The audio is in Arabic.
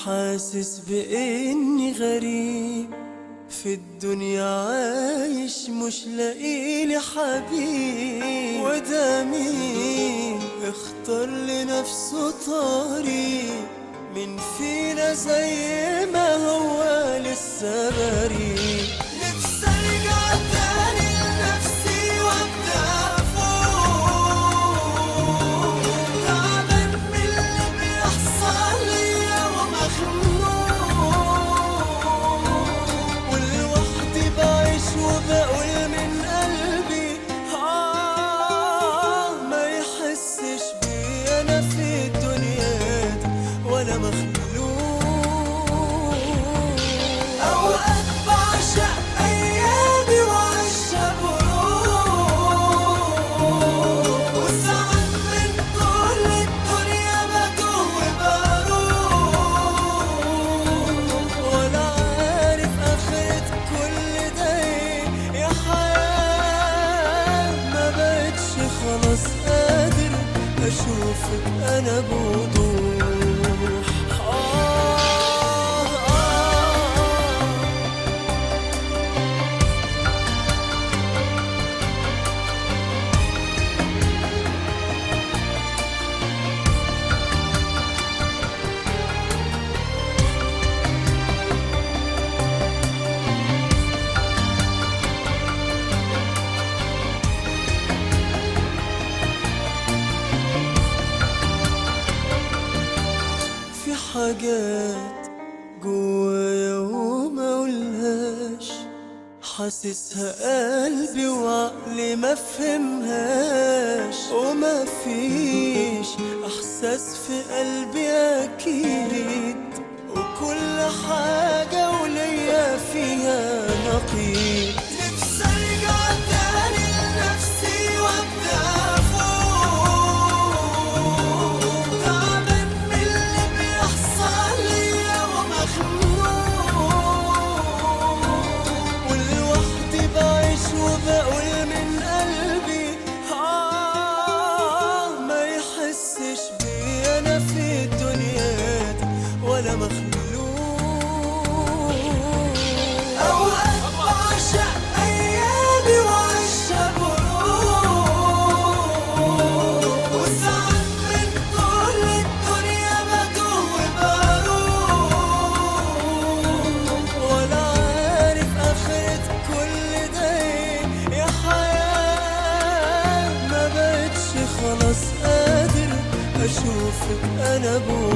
حاسس بإني غريب في الدنيا عايش مش لاقيلي حبيب. وده مين اختار لنفسه طريق؟ مين فينا زي ما هو لسه بريء؟ نفسي ارجع تاني لنفسي وابدا فوق، تعبان من اللي بيحصل ليا ومخنوق، ولوحدي بعيش وبقول من قلبي ما يحسش بي انا في الدنيا دي ولا مخلوق. اوقات بعشق ايامي وعيشها بروح، وساعات من كل الدنيا بتوه وبروح، ولا عارف اخرة كل ده ايه. يا حياة ما بقتش خلاص قادر اشوفك انا بوضوح. في حاجات جوايا وما اقولهاش، حاسسها قلبي وعقلي ما فهمهاش، وما فيش احساس في قلبي اكيد، وكل حاجة وليا فيها نقيض. نفسي ارجع تاني لنفسي وابدا فوق، تعبان من اللي بيحصل ليا ومخنوق، ولوحدي بعيش وبقول من قلبي ما يحسش بي انا في الدنيا دي ولا مخلوق. اوقات بعشق ايامي وعيشها بروح، وساعات من كل الدنيا بتوه وبروح، ولا عارف اخرة كل ده ايه. يا حياة ما بقتش خلاص قادر اشوفك انا بوضوح.